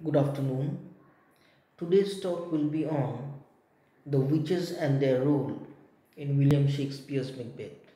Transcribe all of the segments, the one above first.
Good afternoon. Today's talk will be on the witches and their role in William Shakespeare's Macbeth.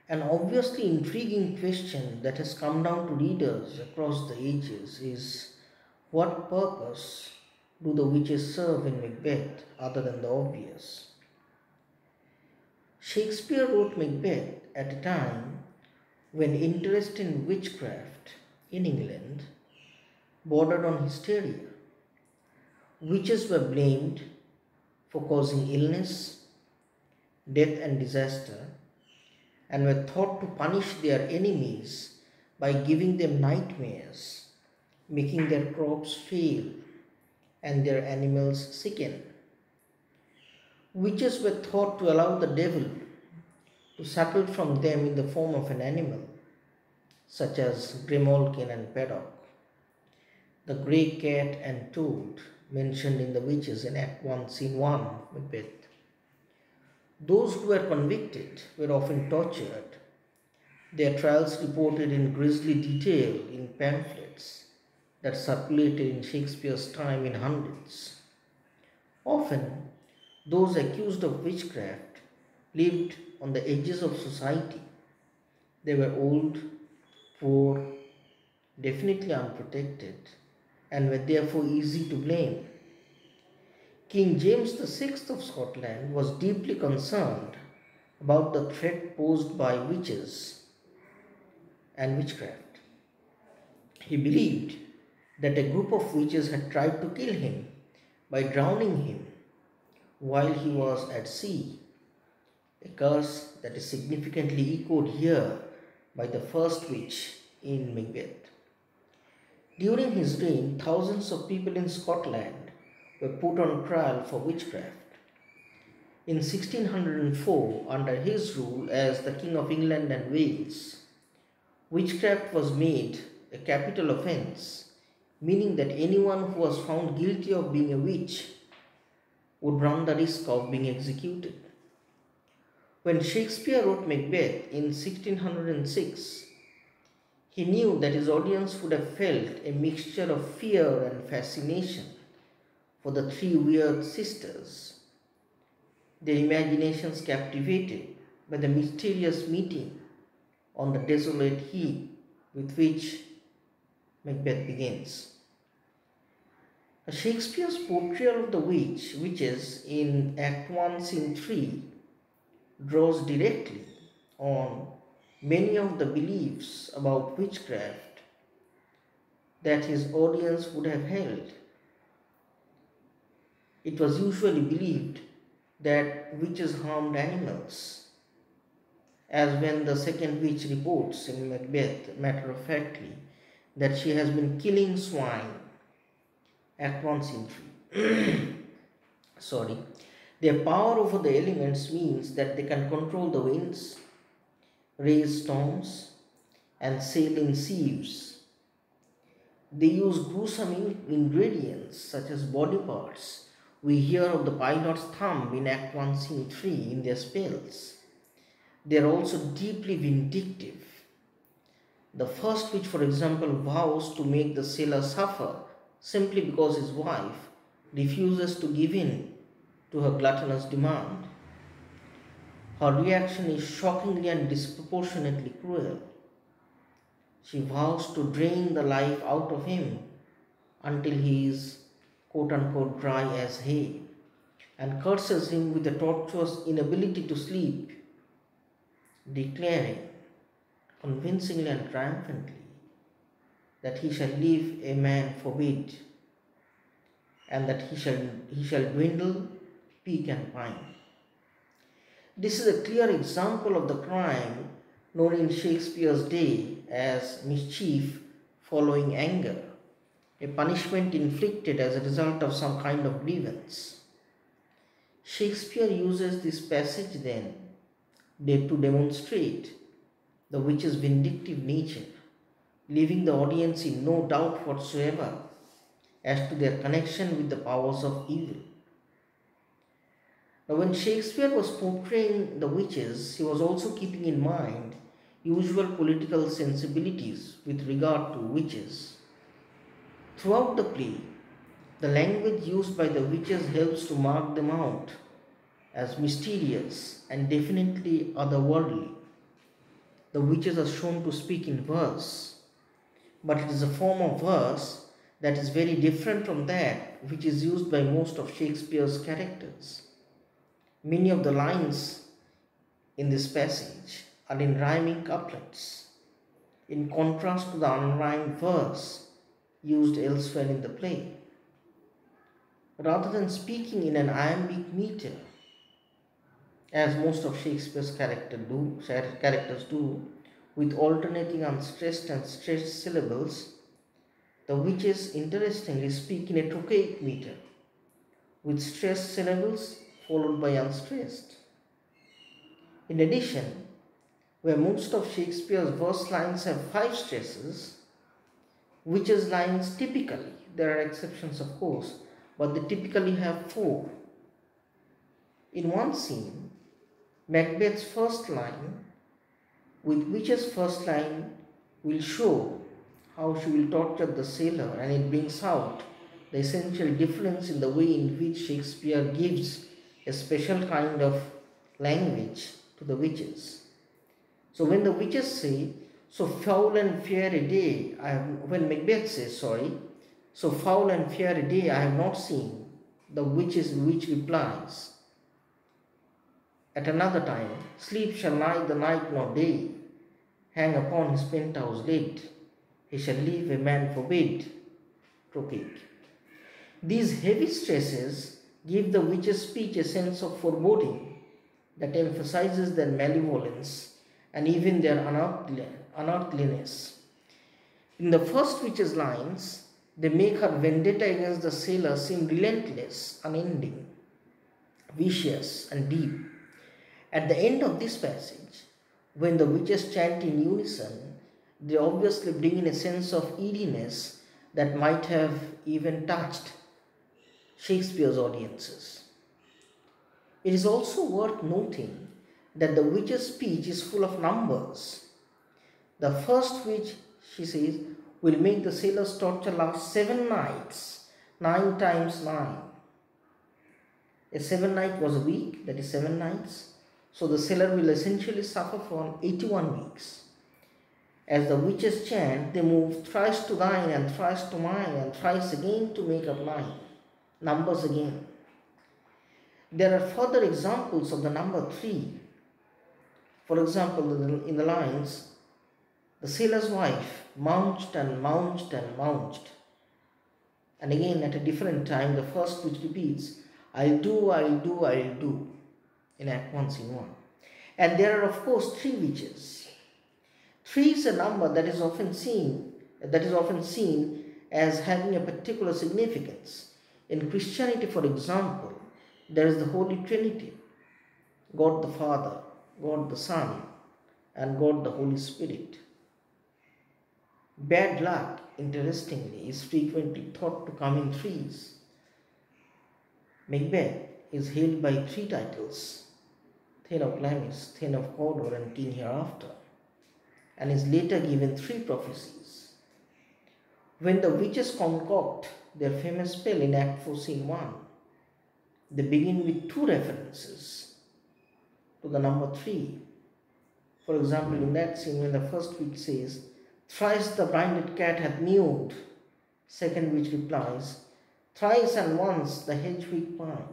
An obviously intriguing question that has come down to readers across the ages is what purpose do the witches serve in Macbeth other than the obvious? Shakespeare wrote Macbeth at a time when interest in witchcraft in England bordered on hysteria. Witches were blamed for causing illness, death, and disaster, and were thought to punish their enemies by giving them nightmares, making their crops fail, and their animals sicken. Witches were thought to allow the devil to settle from them in the form of an animal, such as Grimalkin and Paddock, the grey cat and toad mentioned in The Witches in Act 1, Scene 1 of Macbeth. Those who were convicted were often tortured, their trials reported in grisly detail in pamphlets that circulated in Shakespeare's time in hundreds. Often, those accused of witchcraft lived on the edges of society. They were old, poor, definitely unprotected, and were therefore easy to blame. King James VI of Scotland was deeply concerned about the threat posed by witches and witchcraft. He believed that a group of witches had tried to kill him by drowning him while he was at sea, a curse that is significantly echoed here by the first witch in Macbeth. During his reign, thousands of people in Scotland were put on trial for witchcraft. In 1604, under his rule as the King of England and Wales, witchcraft was made a capital offence, meaning that anyone who was found guilty of being a witch would run the risk of being executed. When Shakespeare wrote Macbeth in 1606, he knew that his audience would have felt a mixture of fear and fascination for the three weird sisters, their imaginations captivated by the mysterious meeting on the desolate heath with which Macbeth begins. Shakespeare's portrayal of the witches in Act 1, Scene 3 draws directly on many of the beliefs about witchcraft that his audience would have held. It was usually believed that witches harmed animals, as when the second witch reports in Macbeth matter-of-factly that she has been killing swine. Act 1, Scene 3. Sorry. Their power over the elements means that they can control the winds, raise storms, and sail in sieves. They use gruesome ingredients such as body parts. We hear of the pilot's thumb in Act 1, Scene 3 in their spells. They are also deeply vindictive. The first witch, for example, vows to make the sailor suffer simply because his wife refuses to give in to her gluttonous demand. Her reaction is shockingly and disproportionately cruel. She vows to drain the life out of him until he is quote-unquote dry as hay, and curses him with a tortuous inability to sleep, declaring convincingly and triumphantly that he shall leave a man forbid, and that he shall dwindle, peak, and pine. This is a clear example of the crime known in Shakespeare's day as mischief following anger, a punishment inflicted as a result of some kind of grievance. Shakespeare uses this passage then to demonstrate the witch's vindictive nature, leaving the audience in no doubt whatsoever as to their connection with the powers of evil. Now, when Shakespeare was portraying the witches, he was also keeping in mind usual political sensibilities with regard to witches. Throughout the play, the language used by the witches helps to mark them out as mysterious and definitely otherworldly. The witches are shown to speak in verse, but it is a form of verse that is very different from that which is used by most of Shakespeare's characters. Many of the lines in this passage are in rhyming couplets, in contrast to the unrhymed verse used elsewhere in the play. Rather than speaking in an iambic meter, as most of Shakespeare's characters do, with alternating unstressed and stressed syllables, the witches interestingly speak in a trochaic meter, with stressed syllables followed by unstressed. In addition, where most of Shakespeare's verse lines have 5 stresses, witches' lines typically, there are exceptions of course, but they typically have 4. In one scene, Macbeth's first line with witch's first line will show how she will torture the sailor, and it brings out the essential difference in the way in which Shakespeare gives a special kind of language to the witches. So when the witches say, so foul and fair a day, when Macbeth says, so foul and fair a day I have not seen, the witch replies, at another time, sleep shall neither night nor day, hang upon his penthouse lid, he shall leave a man forbid. Trochaic. These heavy stresses give the witch's speech a sense of foreboding that emphasizes their malevolence and even their unearthliness. In the first witch's lines, they make her vendetta against the sailor seem relentless, unending, vicious, and deep. At the end of this passage, when the witches chant in unison, they obviously bring in a sense of eeriness that might have even touched Shakespeare's audiences. It is also worth noting that the witch's speech is full of numbers. The first witch, she says, will make the sailor's torture last 7 nights, 9 times 9. A 7 night was a week, that is 7 nights. So the sailor will essentially suffer for 81 weeks. As the witches chant, they move thrice to thine and thrice to mine and thrice again to make up 9. Numbers again. There are further examples of the number 3. For example, in the lines, the sailor's wife mounced and mounced and mounced. And again at a different time, the first witch repeats, I'll do, I'll do, I'll do, in Act 1, Scene 1. And there are of course 3 witches. 3 is a number that is often seen as having a particular significance. In Christianity, for example, there is the Holy Trinity, God the Father, God the Son, and God the Holy Spirit. Bad luck, interestingly, is frequently thought to come in 3s. Macbeth is hailed by 3 titles, Thane of Glamis, Thane of Cawdor, and King Hereafter, and is later given 3 prophecies. When the witches concoct their famous spell in Act 4, Scene 1, they begin with 2 references to the number 3. For example, in that scene, when the first witch says, thrice the blinded cat hath mewed, second witch replies, thrice and once the hedge-wig pine.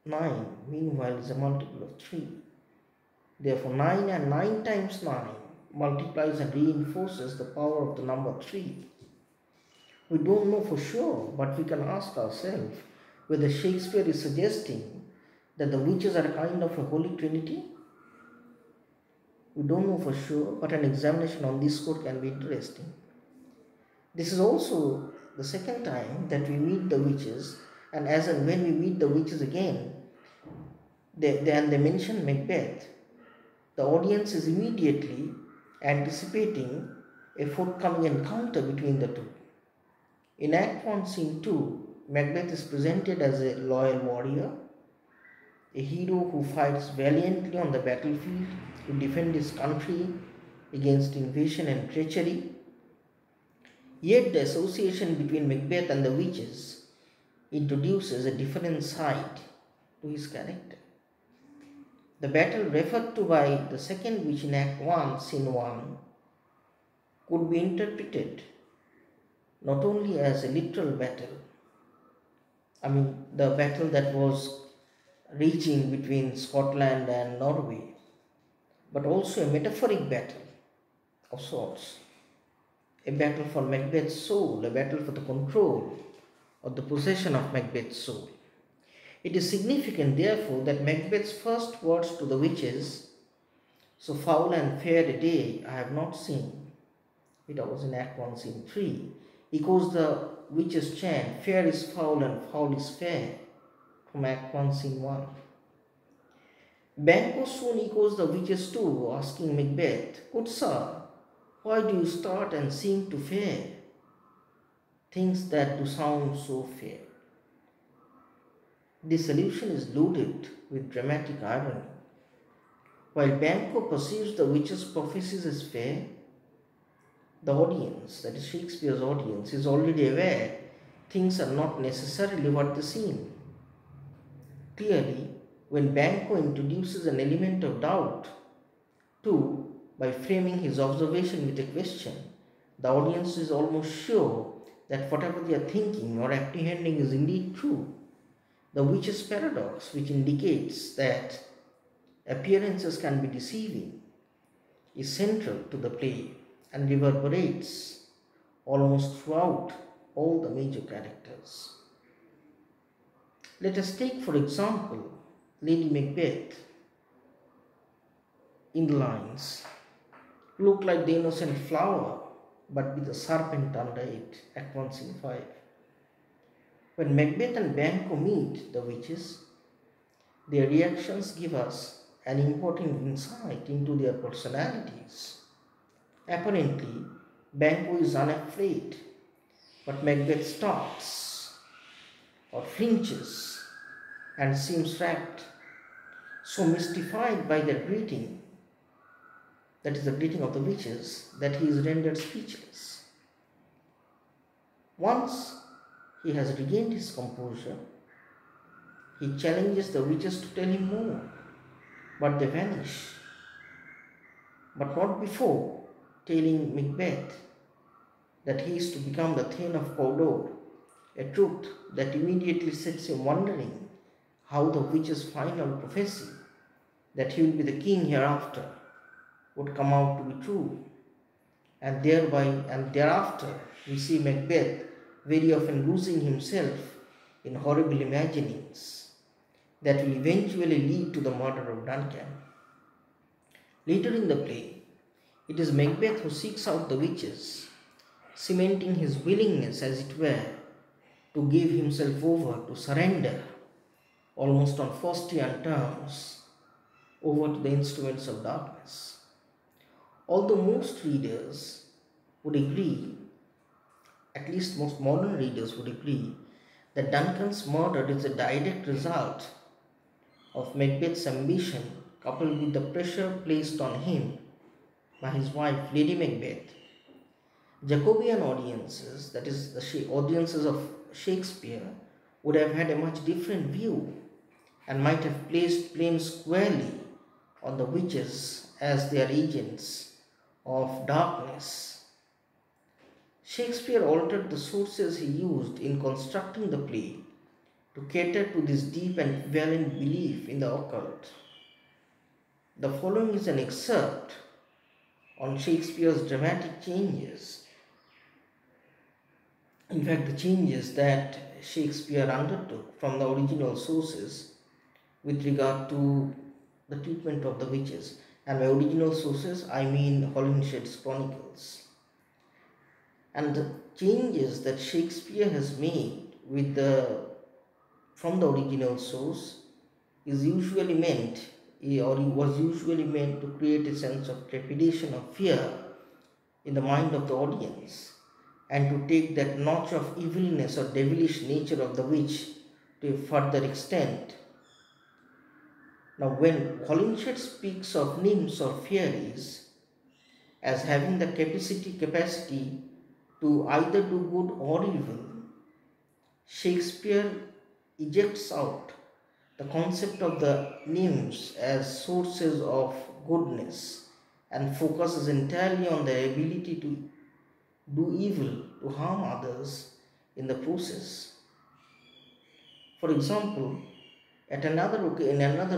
9, meanwhile, is a multiple of 3. Therefore, 9 and 9 times 9 multiplies and reinforces the power of the number 3. We don't know for sure, but we can ask ourselves whether Shakespeare is suggesting that the witches are a kind of a Holy Trinity. We don't know for sure, but an examination on this quote can be interesting. This is also the second time that we meet the witches, and as and when we meet the witches again, they mention Macbeth, the audience is immediately anticipating a forthcoming encounter between the two. In Act 1, Scene 2, Macbeth is presented as a loyal warrior, a hero who fights valiantly on the battlefield to defend his country against invasion and treachery. Yet the association between Macbeth and the witches introduces a different side to his character. The battle referred to by the second witch in Act 1, Scene 1, could be interpreted not only as a literal battle, the battle that was raging between Scotland and Norway, but also a metaphoric battle of sorts. A battle for Macbeth's soul, a battle for the control or the possession of Macbeth's soul. It is significant, therefore, that Macbeth's first words to the witches, "So foul and fair a day I have not seen," it was in Act 1, Scene 3, echoes the witches' chant, "Fair is foul and foul is fair," from Act 1, Scene 1. Banquo soon echoes the witches too, asking Macbeth, "Good sir, why do you start and seem to fear things that do sound so fair?" This allusion is loaded with dramatic irony. While Banquo perceives the witches' prophecies as fair, the audience, that is Shakespeare's audience, is already aware things are not necessarily what they seem. Clearly, when Banquo introduces an element of doubt, too, by framing his observation with a question, the audience is almost sure that whatever they are thinking or apprehending is indeed true. The witch's paradox, which indicates that appearances can be deceiving, is central to the play and reverberates almost throughout all the major characters. Let us take, for example, Lady Macbeth in the lines, "Look like the innocent flower, but with a serpent under it," Act 1, Scene 5. When Macbeth and Banquo meet the witches, their reactions give us an important insight into their personalities. Apparently, Banquo is unafraid, but Macbeth starts or flinches and seems rapt, so mystified by their greeting, that is the greeting of the witches, that he is rendered speechless. Once he has regained his composure, he challenges the witches to tell him more, but they vanish. But not before telling Macbeth that he is to become the Thane of Cawdor, a truth that immediately sets him wondering how the witch's final prophecy, that he will be the king hereafter, would come out to be true. And thereafter we see Macbeth very often losing himself in horrible imaginings that will eventually lead to the murder of Duncan. Later in the play, it is Macbeth who seeks out the witches, cementing his willingness, as it were, to give himself over, to surrender, almost on Faustian terms, over to the instruments of darkness. Although most readers would agree, at least most modern readers would agree, that Duncan's murder is a direct result of Macbeth's ambition coupled with the pressure placed on him by his wife, Lady Macbeth, Jacobean audiences, that is the audiences of Shakespeare, would have had a much different view and might have placed blame squarely on the witches as their agents of darkness. Shakespeare altered the sources he used in constructing the play to cater to this deep and prevalent belief in the occult. The following is an excerpt on Shakespeare's dramatic changes. In fact, the changes that Shakespeare undertook from the original sources with regard to the treatment of the witches. And by original sources, I mean Holinshed's Chronicles. And the changes that Shakespeare has made from the original source is usually meant, or was usually meant, to create a sense of trepidation or fear in the mind of the audience, and to take that notch of evilness or devilish nature of the witch to a further extent. Now, when Holinshed speaks of nymphs or fairies as having the capacity to either do good or evil, Shakespeare ejects out the concept of the nymphs as sources of goodness and focuses entirely on their ability to do evil, to harm others in the process. For example, in another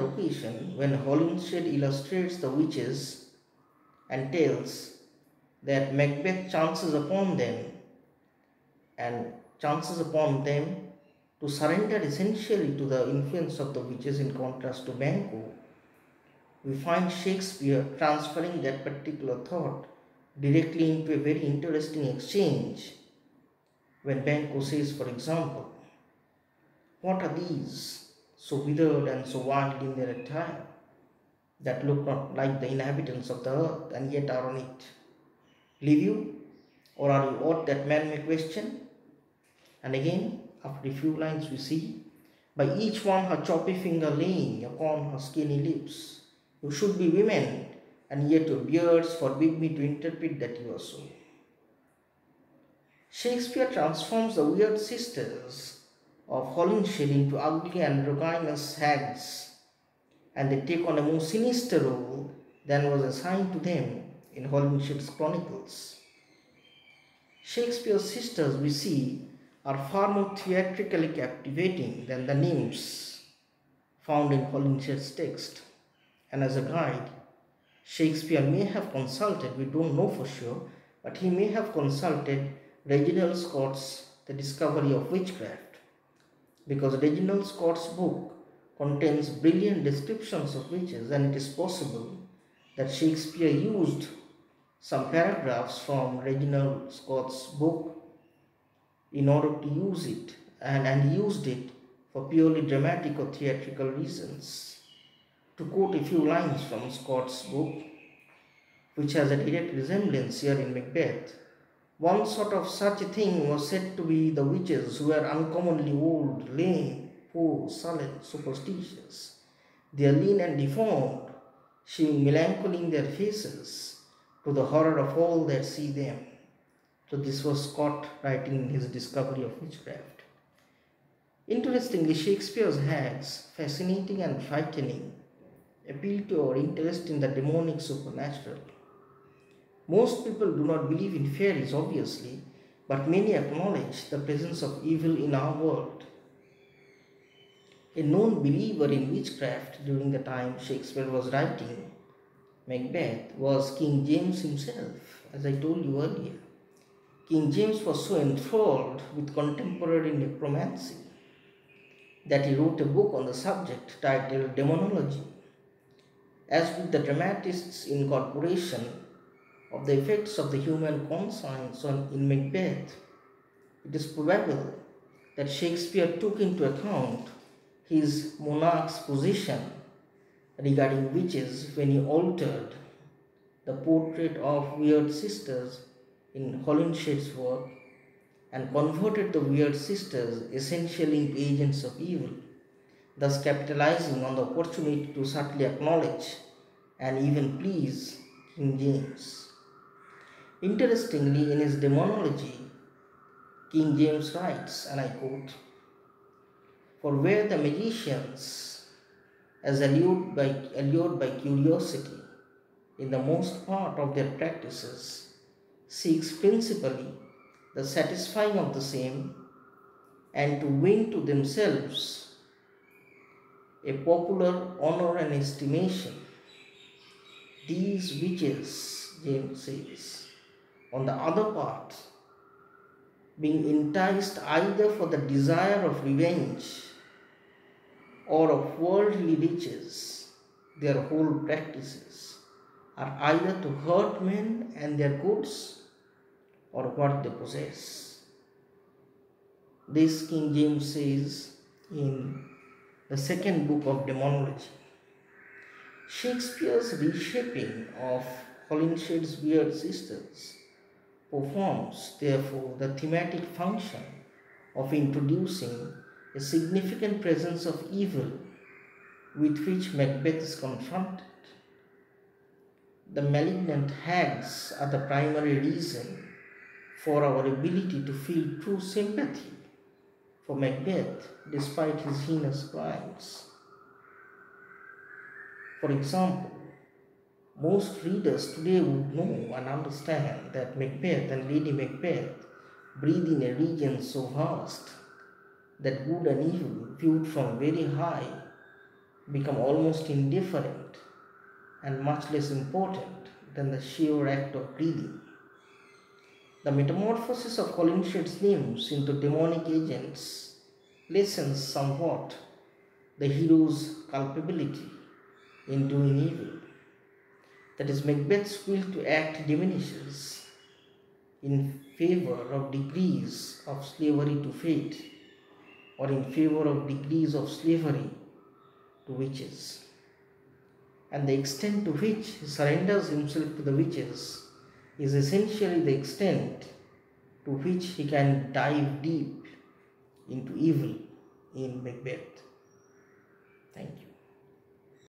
occasion, when Holinshed illustrates the witches and tells that Macbeth chances upon them to surrender essentially to the influence of the witches in contrast to Banquo, we find Shakespeare transferring that particular thought directly into a very interesting exchange when Banquo says, for example, "What are these, so withered and so wild in their attire, that look not like the inhabitants of the earth and yet are on it? Live you, or are you aught that man may question?" And again, after a few lines, we see, "By each one her choppy finger laying upon her skinny lips, you should be women, and yet your beards forbid me to interpret that you are so." Shakespeare transforms the weird sisters of Holinshed into ugly androgynous hags, and they take on a more sinister role than was assigned to them in Holinshed's chronicles. Shakespeare's sisters, we see, are far more theatrically captivating than the nymphs found in Holinshed's text. And as a guide, Shakespeare may have consulted, we don't know for sure, but he may have consulted Reginald Scott's The Discovery of Witchcraft, because Reginald Scott's book contains brilliant descriptions of witches, and it is possible that Shakespeare used some paragraphs from Reginald Scott's book in order to use it, and used it for purely dramatic or theatrical reasons. To quote a few lines from Scott's book, which has a direct resemblance here in Macbeth, "One sort of such a thing was said to be the witches, who were uncommonly old, lame, poor, sullen, superstitious. They are lean and deformed, shewing melancholy in their faces, to the horror of all that see them." So this was Scott writing in his Discovery of Witchcraft. Interestingly, Shakespeare's hags, fascinating and frightening, appeal to our interest in the demonic supernatural. Most people do not believe in fairies, obviously, but many acknowledge the presence of evil in our world. A known believer in witchcraft during the time Shakespeare was writing Macbeth was King James himself, as I told you earlier. King James was so enthralled with contemporary necromancy that he wrote a book on the subject titled Demonology. As with the dramatists' incorporation of the effects of the human conscience in Macbeth, it is probable that Shakespeare took into account his monarch's position regarding witches when he altered the portrait of weird sisters in Holinshed's work and converted the weird sisters essentially into agents of evil, thus capitalizing on the opportunity to subtly acknowledge and even please King James. Interestingly, in his Demonology, King James writes, and I quote, "For where the magicians, as allured by curiosity in the most part of their practices, seeks principally the satisfying of the same, and to win to themselves a popular honor and estimation, these witches," James says, "on the other part, being enticed either for the desire of revenge or of worldly riches, their whole practices are either to hurt men and their goods or what they possess." This King James says in the second book of Demonology. Shakespeare's reshaping of Holinshed's weird sisters performs, therefore, the thematic function of introducing a significant presence of evil with which Macbeth is confronted. The malignant hags are the primary reason for our ability to feel true sympathy for Macbeth despite his heinous crimes. For example, most readers today would know and understand that Macbeth and Lady Macbeth breathe in a region so vast that good and evil, viewed from very high, become almost indifferent and much less important than the sheer act of breathing. The metamorphosis of Holinshed's nymphs into demonic agents lessens somewhat the hero's culpability in doing evil. That is, Macbeth's will to act diminishes in favor of degrees of slavery to fate, or in favor of degrees of slavery to witches. And the extent to which he surrenders himself to the witches is essentially the extent to which he can dive deep into evil in Macbeth. Thank you.